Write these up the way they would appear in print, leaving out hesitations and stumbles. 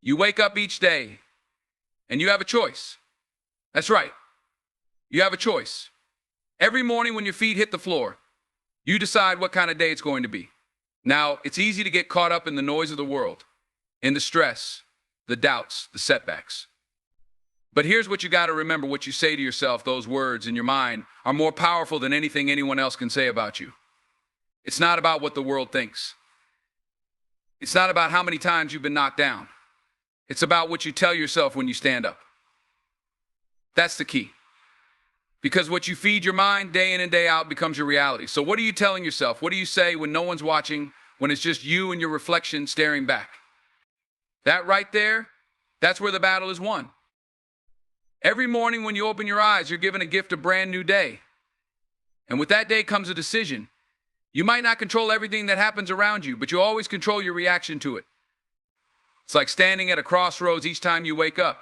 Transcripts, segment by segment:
You wake up each day and you have a choice. That's right. You have a choice. Every morning when your feet hit the floor, you decide what kind of day it's going to be. Now, it's easy to get caught up in the noise of the world, in the stress, the doubts, the setbacks. But here's what you got to remember: what you say to yourself, those words in your mind, are more powerful than anything anyone else can say about you. It's not about what the world thinks. It's not about how many times you've been knocked down. It's about what you tell yourself when you stand up. That's the key. Because what you feed your mind day in and day out becomes your reality. So what are you telling yourself? What do you say when no one's watching, when it's just you and your reflection staring back? That right there, that's where the battle is won. Every morning when you open your eyes, you're given a gift of brand new day. And with that day comes a decision. You might not control everything that happens around you, but you always control your reaction to it. It's like standing at a crossroads each time you wake up.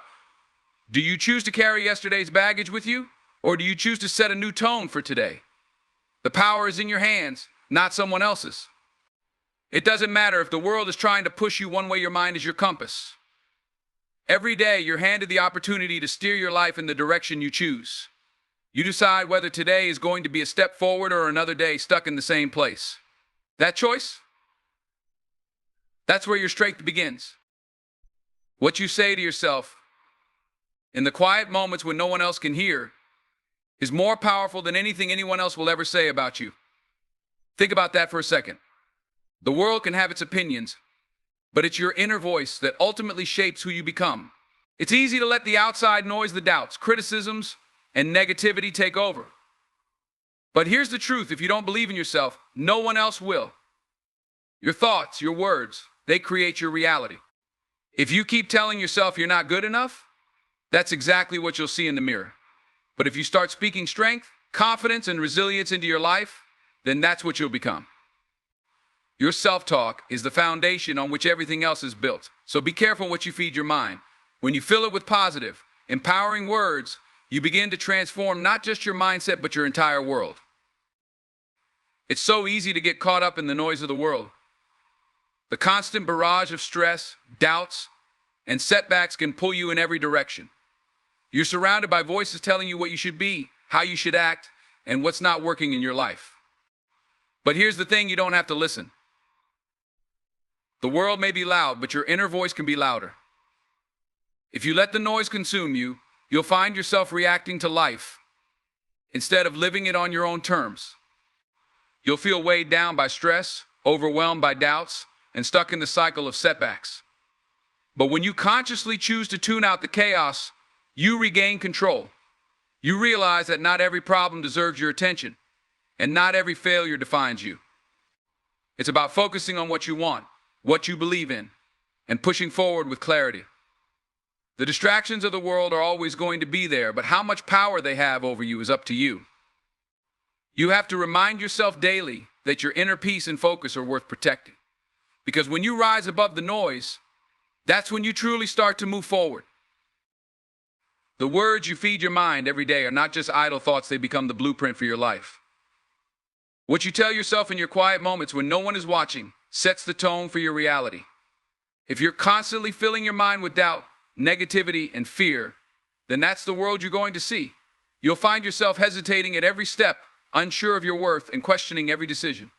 Do you choose to carry yesterday's baggage with you, or do you choose to set a new tone for today? The power is in your hands, not someone else's. It doesn't matter if the world is trying to push you one way. Your mind is your compass. Every day, you're handed the opportunity to steer your life in the direction you choose. You decide whether today is going to be a step forward or another day stuck in the same place. That choice? That's where your strength begins. What you say to yourself in the quiet moments when no one else can hear is more powerful than anything anyone else will ever say about you. Think about that for a second. The world can have its opinions, but it's your inner voice that ultimately shapes who you become. It's easy to let the outside noise, the doubts, criticisms, and negativity take over. But here's the truth: if you don't believe in yourself, no one else will. Your thoughts, your words, they create your reality. If you keep telling yourself you're not good enough, that's exactly what you'll see in the mirror. But if you start speaking strength, confidence, and resilience into your life, then that's what you'll become. Your self-talk is the foundation on which everything else is built. So be careful what you feed your mind. When you fill it with positive, empowering words, you begin to transform not just your mindset, but your entire world. It's so easy to get caught up in the noise of the world. The constant barrage of stress, doubts, and setbacks can pull you in every direction. You're surrounded by voices telling you what you should be, how you should act, and what's not working in your life. But here's the thing: you don't have to listen. The world may be loud, but your inner voice can be louder. If you let the noise consume you, you'll find yourself reacting to life instead of living it on your own terms. You'll feel weighed down by stress, overwhelmed by doubts, and stuck in the cycle of setbacks. But when you consciously choose to tune out the chaos, you regain control. You realize that not every problem deserves your attention, and not every failure defines you. It's about focusing on what you want, what you believe in, and pushing forward with clarity. The distractions of the world are always going to be there, but how much power they have over you is up to you. You have to remind yourself daily that your inner peace and focus are worth protecting. Because when you rise above the noise, that's when you truly start to move forward. The words you feed your mind every day are not just idle thoughts, they become the blueprint for your life. What you tell yourself in your quiet moments when no one is watching sets the tone for your reality. If you're constantly filling your mind with doubt, negativity, and fear, then that's the world you're going to see. You'll find yourself hesitating at every step, unsure of your worth, and questioning every decision.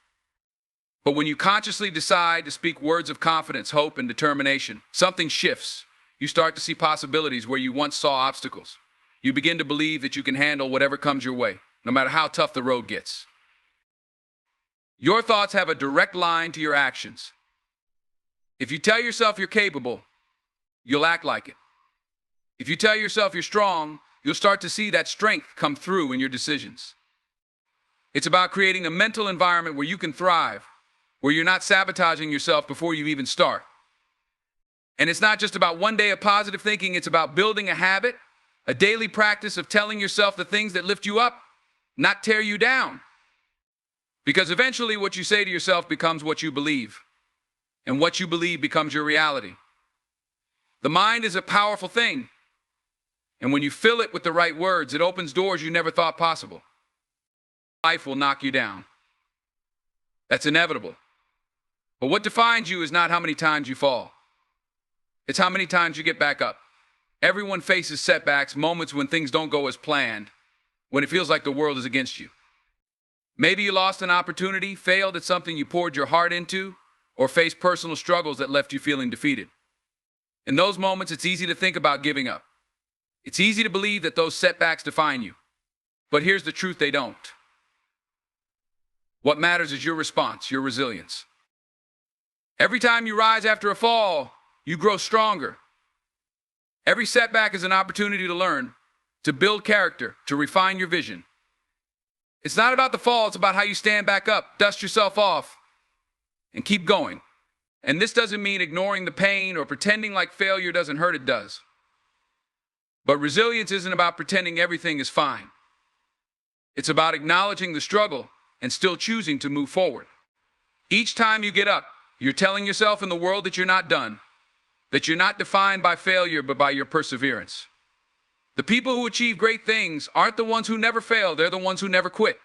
But when you consciously decide to speak words of confidence, hope, and determination, something shifts. You start to see possibilities where you once saw obstacles. You begin to believe that you can handle whatever comes your way, no matter how tough the road gets. Your thoughts have a direct line to your actions. If you tell yourself you're capable, you'll act like it. If you tell yourself you're strong, you'll start to see that strength come through in your decisions. It's about creating a mental environment where you can thrive, where you're not sabotaging yourself before you even start. And it's not just about one day of positive thinking, it's about building a habit, a daily practice of telling yourself the things that lift you up, not tear you down. Because eventually what you say to yourself becomes what you believe, and what you believe becomes your reality. The mind is a powerful thing, and when you fill it with the right words, it opens doors you never thought possible. Life will knock you down. That's inevitable. But what defines you is not how many times you fall. It's how many times you get back up. Everyone faces setbacks, moments when things don't go as planned, when it feels like the world is against you. Maybe you lost an opportunity, failed at something you poured your heart into, or faced personal struggles that left you feeling defeated. In those moments, it's easy to think about giving up. It's easy to believe that those setbacks define you. But here's the truth: they don't. What matters is your response, your resilience. Every time you rise after a fall, you grow stronger. Every setback is an opportunity to learn, to build character, to refine your vision. It's not about the fall, it's about how you stand back up, dust yourself off, and keep going. And this doesn't mean ignoring the pain or pretending like failure doesn't hurt. It does. But resilience isn't about pretending everything is fine. It's about acknowledging the struggle and still choosing to move forward. Each time you get up, you're telling yourself and the world that you're not done, that you're not defined by failure but by your perseverance. The people who achieve great things aren't the ones who never fail, they're the ones who never quit.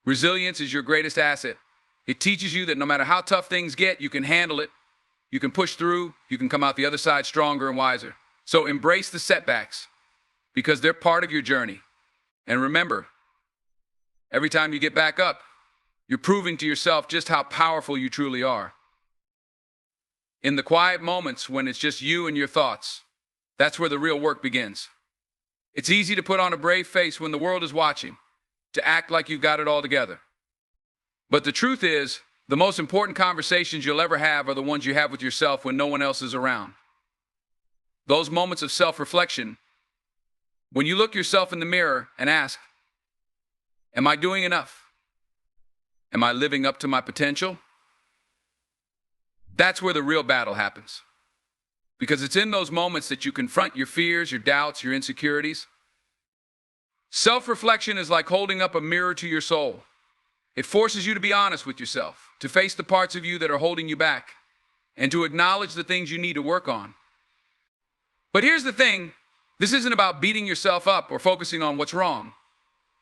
Resilience is your greatest asset. It teaches you that no matter how tough things get, you can handle it, you can push through, you can come out the other side stronger and wiser. So embrace the setbacks, because they're part of your journey. And remember, every time you get back up, you're proving to yourself just how powerful you truly are. In the quiet moments when it's just you and your thoughts, that's where the real work begins. It's easy to put on a brave face when the world is watching, to act like you've got it all together. But the truth is, the most important conversations you'll ever have are the ones you have with yourself when no one else is around. Those moments of self-reflection, when you look yourself in the mirror and ask, am I doing enough? Am I living up to my potential? That's where the real battle happens. Because it's in those moments that you confront your fears, your doubts, your insecurities. Self-reflection is like holding up a mirror to your soul. It forces you to be honest with yourself, to face the parts of you that are holding you back, and to acknowledge the things you need to work on. But here's the thing, this isn't about beating yourself up or focusing on what's wrong.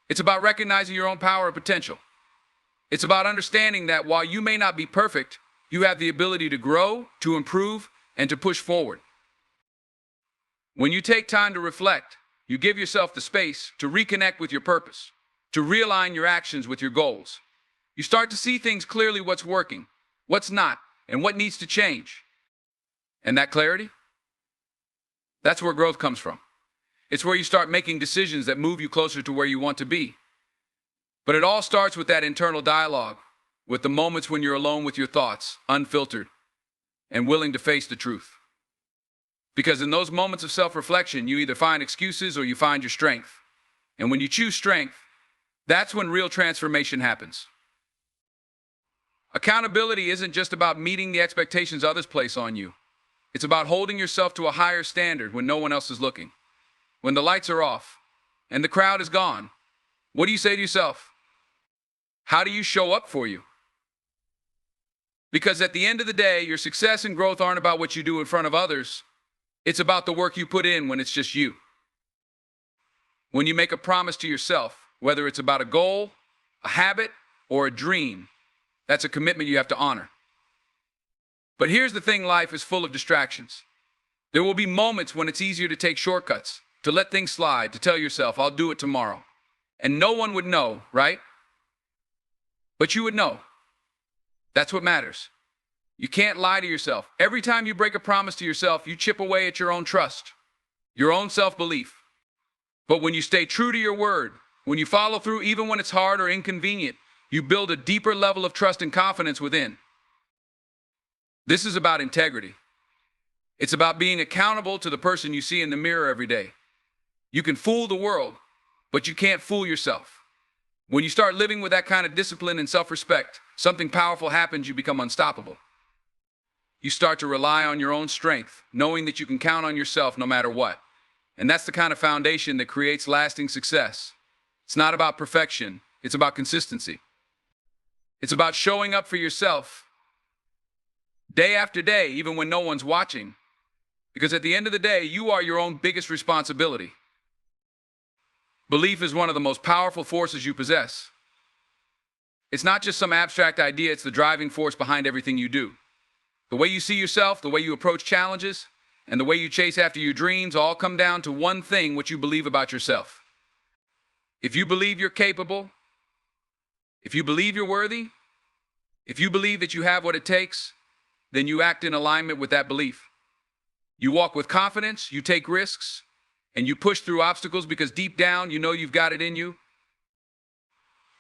It's about recognizing your own power and potential. It's about understanding that while you may not be perfect, you have the ability to grow, to improve, and to push forward. When you take time to reflect, you give yourself the space to reconnect with your purpose, to realign your actions with your goals. You start to see things clearly: what's working, what's not, and what needs to change. And that clarity? That's where growth comes from. It's where you start making decisions that move you closer to where you want to be. But it all starts with that internal dialogue, with the moments when you're alone with your thoughts, unfiltered, and willing to face the truth. Because in those moments of self-reflection, you either find excuses or you find your strength. And when you choose strength, that's when real transformation happens. Accountability isn't just about meeting the expectations others place on you. It's about holding yourself to a higher standard when no one else is looking. When the lights are off and the crowd is gone, what do you say to yourself? How do you show up for you? Because at the end of the day, your success and growth aren't about what you do in front of others. It's about the work you put in when it's just you. When you make a promise to yourself, whether it's about a goal, a habit, or a dream, that's a commitment you have to honor. But here's the thing: life is full of distractions. There will be moments when it's easier to take shortcuts, to let things slide, to tell yourself, I'll do it tomorrow. And no one would know, right? But you would know. That's what matters. You can't lie to yourself. Every time you break a promise to yourself, you chip away at your own trust, your own self-belief. But when you stay true to your word, when you follow through even when it's hard or inconvenient, you build a deeper level of trust and confidence within. This is about integrity. It's about being accountable to the person you see in the mirror every day. You can fool the world, but you can't fool yourself. When you start living with that kind of discipline and self-respect, something powerful happens: you become unstoppable. You start to rely on your own strength, knowing that you can count on yourself no matter what. And that's the kind of foundation that creates lasting success. It's not about perfection, it's about consistency. It's about showing up for yourself day after day, even when no one's watching. Because at the end of the day, you are your own biggest responsibility. Belief is one of the most powerful forces you possess. It's not just some abstract idea, it's the driving force behind everything you do. The way you see yourself, the way you approach challenges, and the way you chase after your dreams all come down to one thing: what you believe about yourself. If you believe you're capable, if you believe you're worthy, if you believe that you have what it takes, then you act in alignment with that belief. You walk with confidence, you take risks, and you push through obstacles because deep down you know you've got it in you.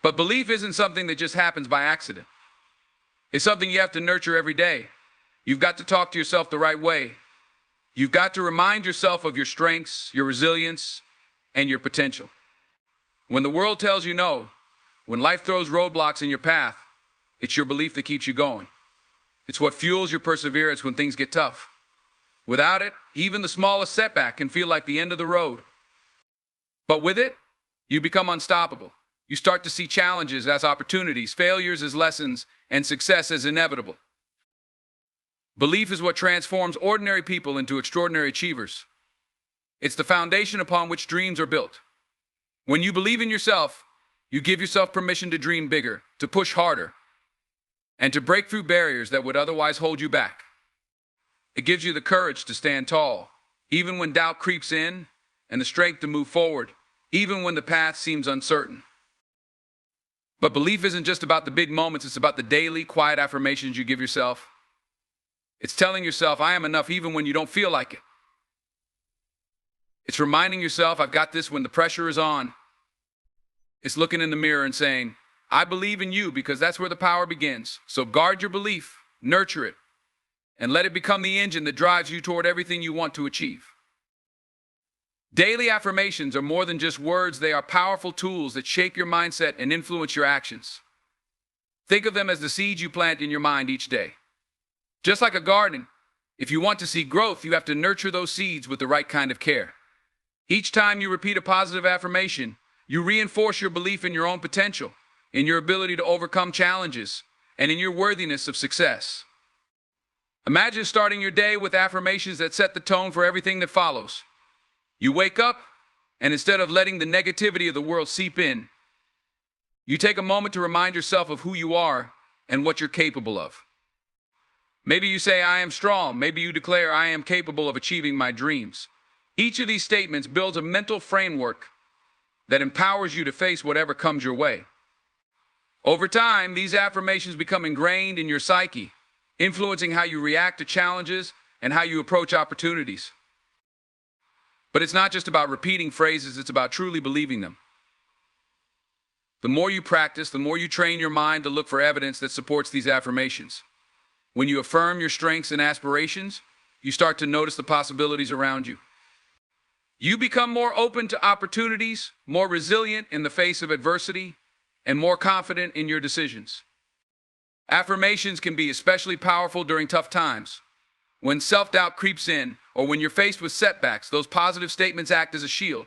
But belief isn't something that just happens by accident. It's something you have to nurture every day. You've got to talk to yourself the right way. You've got to remind yourself of your strengths, your resilience, and your potential. When the world tells you no, when life throws roadblocks in your path, it's your belief that keeps you going. It's what fuels your perseverance when things get tough. Without it, even the smallest setback can feel like the end of the road. But with it, you become unstoppable. You start to see challenges as opportunities, failures as lessons, and success as inevitable. Belief is what transforms ordinary people into extraordinary achievers. It's the foundation upon which dreams are built. When you believe in yourself, you give yourself permission to dream bigger, to push harder, and to break through barriers that would otherwise hold you back. It gives you the courage to stand tall, even when doubt creeps in, and the strength to move forward, even when the path seems uncertain. But belief isn't just about the big moments, it's about the daily, quiet affirmations you give yourself. It's telling yourself, I am enough even when you don't feel like it. It's reminding yourself, I've got this when the pressure is on. It's looking in the mirror and saying, I believe in you, because that's where the power begins. So guard your belief, nurture it, and let it become the engine that drives you toward everything you want to achieve. Daily affirmations are more than just words. They are powerful tools that shape your mindset and influence your actions. Think of them as the seeds you plant in your mind each day. Just like a garden, if you want to see growth, you have to nurture those seeds with the right kind of care. Each time you repeat a positive affirmation, you reinforce your belief in your own potential, in your ability to overcome challenges, and in your worthiness of success. Imagine starting your day with affirmations that set the tone for everything that follows. You wake up, and instead of letting the negativity of the world seep in, you take a moment to remind yourself of who you are and what you're capable of. Maybe you say, I am strong. Maybe you declare, I am capable of achieving my dreams. Each of these statements builds a mental framework that empowers you to face whatever comes your way. Over time, these affirmations become ingrained in your psyche, influencing how you react to challenges and how you approach opportunities. But it's not just about repeating phrases, it's about truly believing them. The more you practice, the more you train your mind to look for evidence that supports these affirmations. When you affirm your strengths and aspirations, you start to notice the possibilities around you. You become more open to opportunities, more resilient in the face of adversity, and more confident in your decisions. Affirmations can be especially powerful during tough times. When self-doubt creeps in, or when you're faced with setbacks, those positive statements act as a shield.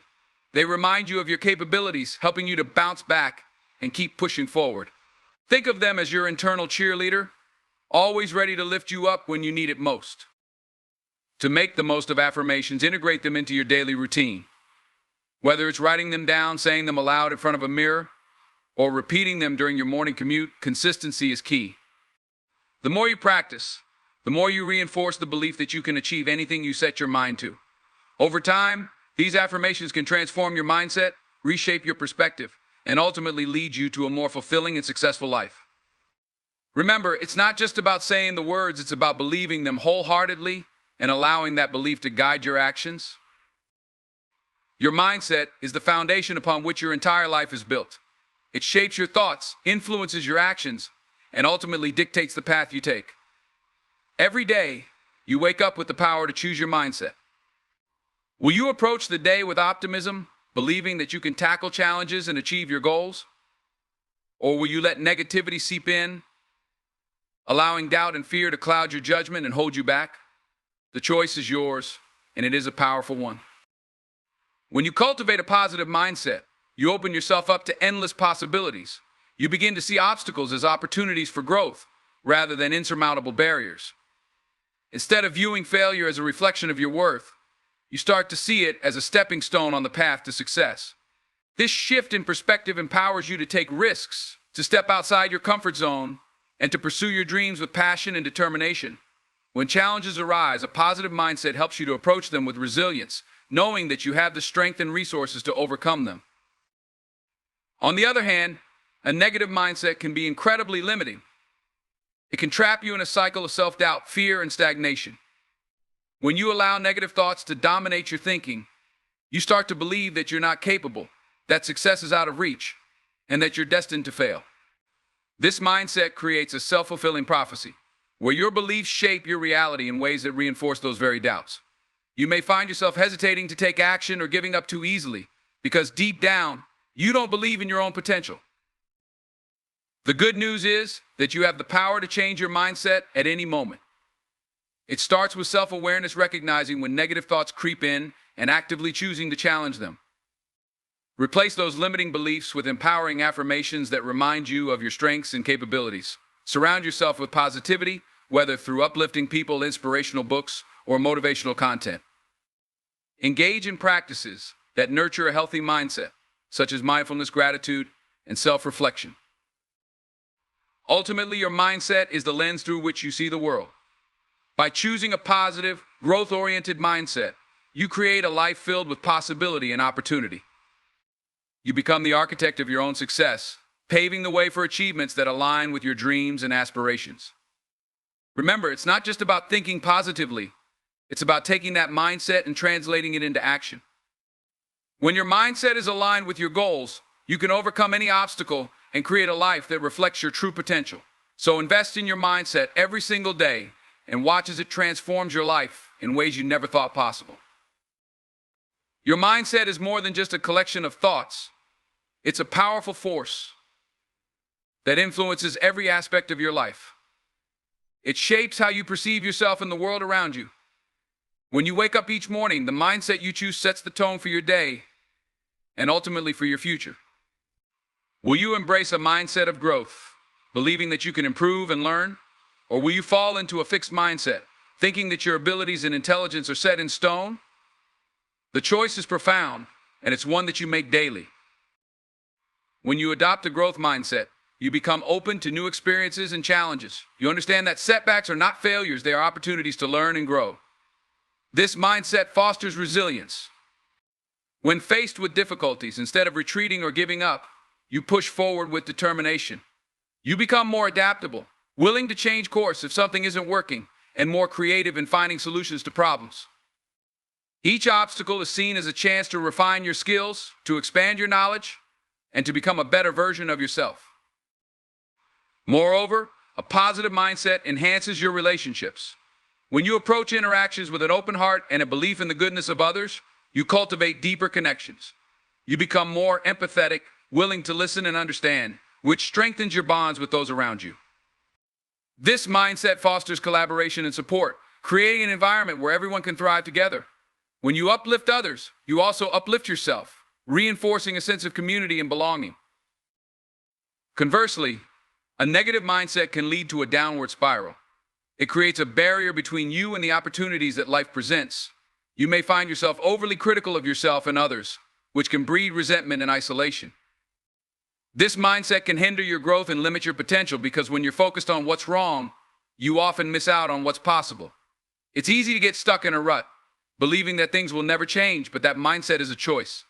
They remind you of your capabilities, helping you to bounce back and keep pushing forward. Think of them as your internal cheerleader, always ready to lift you up when you need it most. To make the most of affirmations, integrate them into your daily routine. Whether it's writing them down, saying them aloud in front of a mirror, or repeating them during your morning commute, consistency is key. The more you practice, the more you reinforce the belief that you can achieve anything you set your mind to. Over time, these affirmations can transform your mindset, reshape your perspective, and ultimately lead you to a more fulfilling and successful life. Remember, it's not just about saying the words, it's about believing them wholeheartedly and allowing that belief to guide your actions. Your mindset is the foundation upon which your entire life is built. It shapes your thoughts, influences your actions, and ultimately dictates the path you take. Every day, you wake up with the power to choose your mindset. Will you approach the day with optimism, believing that you can tackle challenges and achieve your goals? Or will you let negativity seep in, allowing doubt and fear to cloud your judgment and hold you back? The choice is yours, and it is a powerful one. When you cultivate a positive mindset, you open yourself up to endless possibilities. You begin to see obstacles as opportunities for growth, rather than insurmountable barriers. Instead of viewing failure as a reflection of your worth, you start to see it as a stepping stone on the path to success. This shift in perspective empowers you to take risks, to step outside your comfort zone, and to pursue your dreams with passion and determination. When challenges arise, a positive mindset helps you to approach them with resilience, knowing that you have the strength and resources to overcome them. On the other hand, a negative mindset can be incredibly limiting. It can trap you in a cycle of self-doubt, fear, and stagnation. When you allow negative thoughts to dominate your thinking, you start to believe that you're not capable, that success is out of reach, and that you're destined to fail. This mindset creates a self-fulfilling prophecy, where your beliefs shape your reality in ways that reinforce those very doubts. You may find yourself hesitating to take action or giving up too easily, because deep down, you don't believe in your own potential. The good news is that you have the power to change your mindset at any moment. It starts with self-awareness, recognizing when negative thoughts creep in and actively choosing to challenge them. Replace those limiting beliefs with empowering affirmations that remind you of your strengths and capabilities. Surround yourself with positivity, whether through uplifting people, inspirational books, or motivational content. Engage in practices that nurture a healthy mindset, such as mindfulness, gratitude, and self-reflection. Ultimately, your mindset is the lens through which you see the world. By choosing a positive, growth-oriented mindset, you create a life filled with possibility and opportunity. You become the architect of your own success, paving the way for achievements that align with your dreams and aspirations. Remember, it's not just about thinking positively. It's about taking that mindset and translating it into action. When your mindset is aligned with your goals, you can overcome any obstacle and create a life that reflects your true potential. So invest in your mindset every single day and watch as it transforms your life in ways you never thought possible. Your mindset is more than just a collection of thoughts. It's a powerful force that influences every aspect of your life. It shapes how you perceive yourself and the world around you. When you wake up each morning, the mindset you choose sets the tone for your day and ultimately for your future. Will you embrace a mindset of growth, believing that you can improve and learn? Or will you fall into a fixed mindset, thinking that your abilities and intelligence are set in stone? The choice is profound, and it's one that you make daily. When you adopt a growth mindset, you become open to new experiences and challenges. You understand that setbacks are not failures, they are opportunities to learn and grow. This mindset fosters resilience. When faced with difficulties, instead of retreating or giving up, you push forward with determination. You become more adaptable, willing to change course if something isn't working, and more creative in finding solutions to problems. Each obstacle is seen as a chance to refine your skills, to expand your knowledge, and to become a better version of yourself. Moreover, a positive mindset enhances your relationships. When you approach interactions with an open heart and a belief in the goodness of others, you cultivate deeper connections. You become more empathetic, willing to listen and understand, which strengthens your bonds with those around you. This mindset fosters collaboration and support, creating an environment where everyone can thrive together. When you uplift others, you also uplift yourself, reinforcing a sense of community and belonging. Conversely, a negative mindset can lead to a downward spiral. It creates a barrier between you and the opportunities that life presents. You may find yourself overly critical of yourself and others, which can breed resentment and isolation. This mindset can hinder your growth and limit your potential because when you're focused on what's wrong, you often miss out on what's possible. It's easy to get stuck in a rut, believing that things will never change, but that mindset is a choice.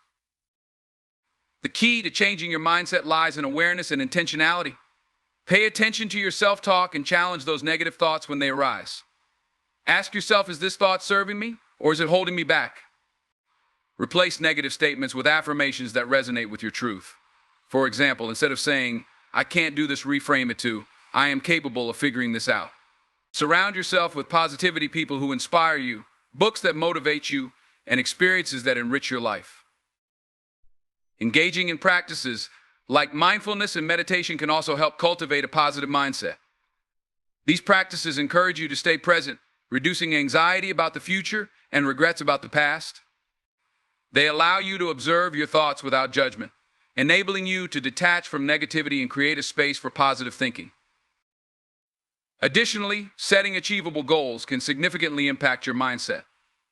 The key to changing your mindset lies in awareness and intentionality. Pay attention to your self-talk and challenge those negative thoughts when they arise. Ask yourself, is this thought serving me, or is it holding me back? Replace negative statements with affirmations that resonate with your truth. For example, instead of saying, I can't do this, reframe it to, I am capable of figuring this out. Surround yourself with positivity people who inspire you, books that motivate you, and experiences that enrich your life. Engaging in practices like mindfulness and meditation can also help cultivate a positive mindset. These practices encourage you to stay present, reducing anxiety about the future and regrets about the past. They allow you to observe your thoughts without judgment, enabling you to detach from negativity and create a space for positive thinking. Additionally, setting achievable goals can significantly impact your mindset.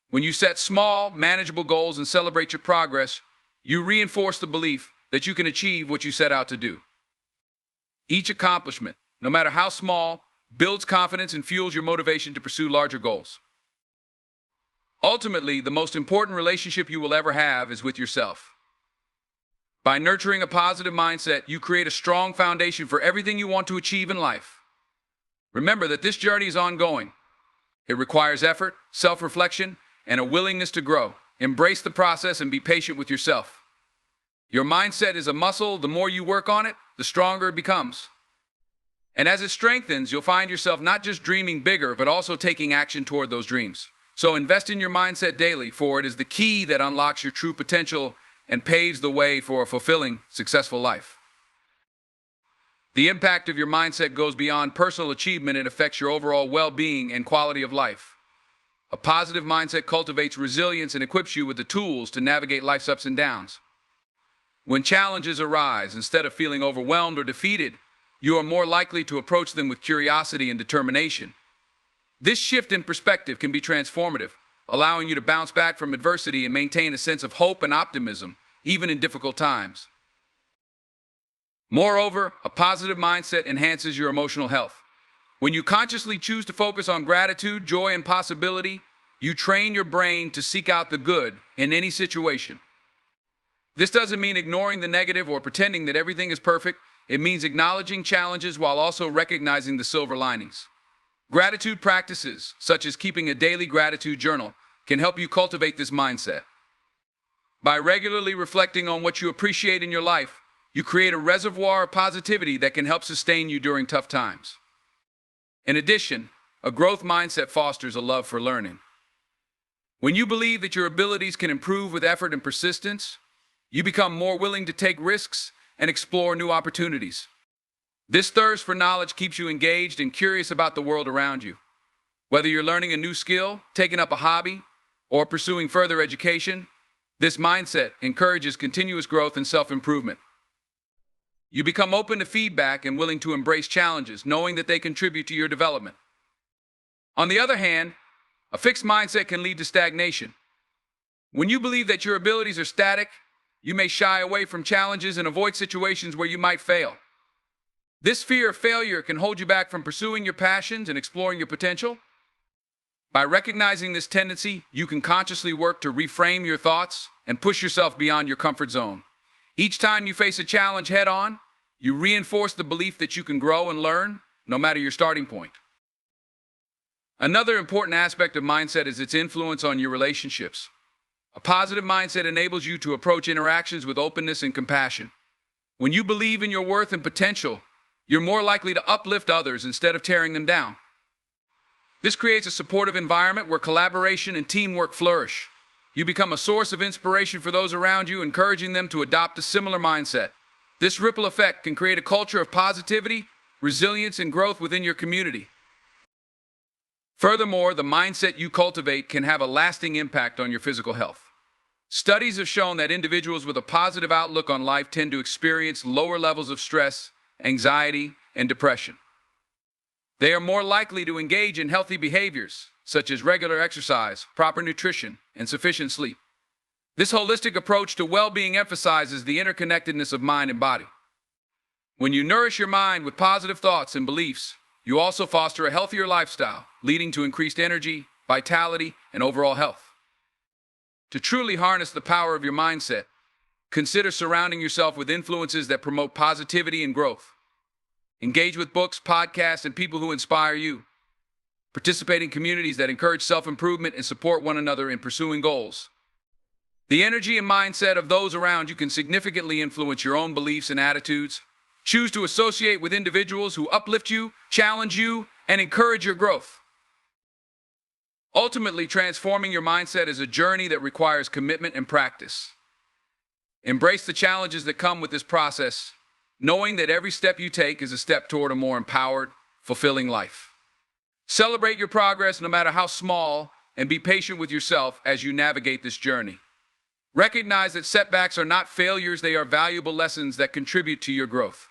When you set small, manageable goals and celebrate your progress, you reinforce the belief that you can achieve what you set out to do. Each accomplishment, no matter how small, builds confidence, and fuels your motivation to pursue larger goals. Ultimately, the most important relationship you will ever have is with yourself. By nurturing a positive mindset, you create a strong foundation for everything you want to achieve in life. Remember that this journey is ongoing. It requires effort, self-reflection, and a willingness to grow. Embrace the process and be patient with yourself. Your mindset is a muscle. The more you work on it, the stronger it becomes. And as it strengthens, you'll find yourself not just dreaming bigger, but also taking action toward those dreams. So invest in your mindset daily, for it is the key that unlocks your true potential and paves the way for a fulfilling, successful life. The impact of your mindset goes beyond personal achievement. It affects your overall well-being and quality of life. A positive mindset cultivates resilience and equips you with the tools to navigate life's ups and downs. When challenges arise, instead of feeling overwhelmed or defeated, you are more likely to approach them with curiosity and determination. This shift in perspective can be transformative, allowing you to bounce back from adversity and maintain a sense of hope and optimism, even in difficult times. Moreover, a positive mindset enhances your emotional health. When you consciously choose to focus on gratitude, joy, and possibility, you train your brain to seek out the good in any situation. This doesn't mean ignoring the negative or pretending that everything is perfect. It means acknowledging challenges while also recognizing the silver linings. Gratitude practices, such as keeping a daily gratitude journal, can help you cultivate this mindset. By regularly reflecting on what you appreciate in your life, you create a reservoir of positivity that can help sustain you during tough times. In addition, a growth mindset fosters a love for learning. When you believe that your abilities can improve with effort and persistence, you become more willing to take risks and explore new opportunities. This thirst for knowledge keeps you engaged and curious about the world around you. Whether you're learning a new skill, taking up a hobby, or pursuing further education, this mindset encourages continuous growth and self-improvement. You become open to feedback and willing to embrace challenges, knowing that they contribute to your development. On the other hand, a fixed mindset can lead to stagnation. When you believe that your abilities are static, you may shy away from challenges and avoid situations where you might fail. This fear of failure can hold you back from pursuing your passions and exploring your potential. By recognizing this tendency, you can consciously work to reframe your thoughts and push yourself beyond your comfort zone. Each time you face a challenge head-on, you reinforce the belief that you can grow and learn, no matter your starting point. Another important aspect of mindset is its influence on your relationships. A positive mindset enables you to approach interactions with openness and compassion. When you believe in your worth and potential, you're more likely to uplift others instead of tearing them down. This creates a supportive environment where collaboration and teamwork flourish. You become a source of inspiration for those around you, encouraging them to adopt a similar mindset. This ripple effect can create a culture of positivity, resilience, and growth within your community. Furthermore, the mindset you cultivate can have a lasting impact on your physical health. Studies have shown that individuals with a positive outlook on life tend to experience lower levels of stress, anxiety, and depression. They are more likely to engage in healthy behaviors, such as regular exercise, proper nutrition, and sufficient sleep. This holistic approach to well-being emphasizes the interconnectedness of mind and body. When you nourish your mind with positive thoughts and beliefs, you also foster a healthier lifestyle, leading to increased energy, vitality, and overall health. To truly harness the power of your mindset, consider surrounding yourself with influences that promote positivity and growth. Engage with books, podcasts, and people who inspire you. Participate in communities that encourage self-improvement and support one another in pursuing goals. The energy and mindset of those around you can significantly influence your own beliefs and attitudes. Choose to associate with individuals who uplift you, challenge you, and encourage your growth. Ultimately, transforming your mindset is a journey that requires commitment and practice. Embrace the challenges that come with this process, knowing that every step you take is a step toward a more empowered, fulfilling life. Celebrate your progress, no matter how small, and be patient with yourself as you navigate this journey. Recognize that setbacks are not failures, they are valuable lessons that contribute to your growth.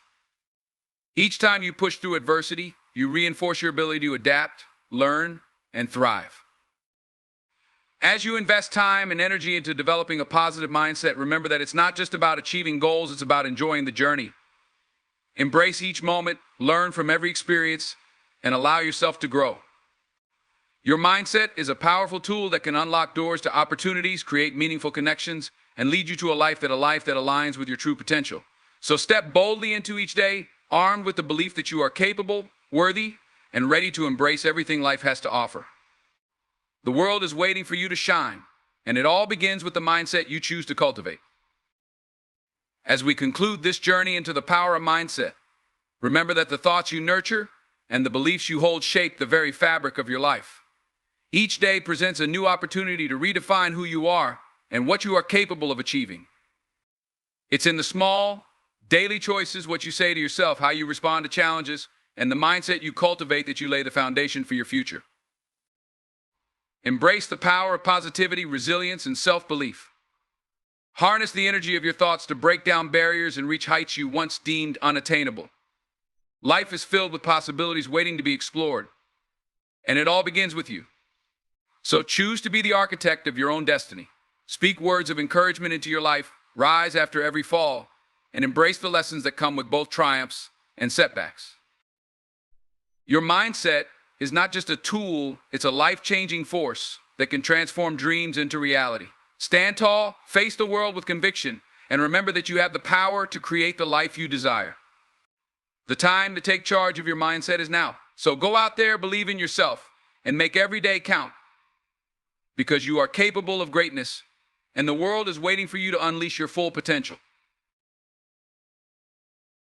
Each time you push through adversity, you reinforce your ability to adapt, learn, and thrive. As you invest time and energy into developing a positive mindset, remember that it's not just about achieving goals, it's about enjoying the journey. Embrace each moment, learn from every experience, and allow yourself to grow. Your mindset is a powerful tool that can unlock doors to opportunities, create meaningful connections, and lead you to a life that aligns with your true potential. So step boldly into each day, armed with the belief that you are capable, worthy, and ready to embrace everything life has to offer. The world is waiting for you to shine, and it all begins with the mindset you choose to cultivate. As we conclude this journey into the power of mindset, remember that the thoughts you nurture and the beliefs you hold shape the very fabric of your life. Each day presents a new opportunity to redefine who you are and what you are capable of achieving. It's in the small, daily choices, what you say to yourself, how you respond to challenges, and the mindset you cultivate that you lay the foundation for your future. Embrace the power of positivity, resilience, and self-belief. Harness the energy of your thoughts to break down barriers and reach heights you once deemed unattainable. Life is filled with possibilities waiting to be explored, and it all begins with you. So choose to be the architect of your own destiny. Speak words of encouragement into your life, rise after every fall, and embrace the lessons that come with both triumphs and setbacks. Your mindset is not just a tool, it's a life-changing force that can transform dreams into reality. Stand tall, face the world with conviction, and remember that you have the power to create the life you desire. The time to take charge of your mindset is now. So go out there, believe in yourself, and make every day count. Because you are capable of greatness, and the world is waiting for you to unleash your full potential.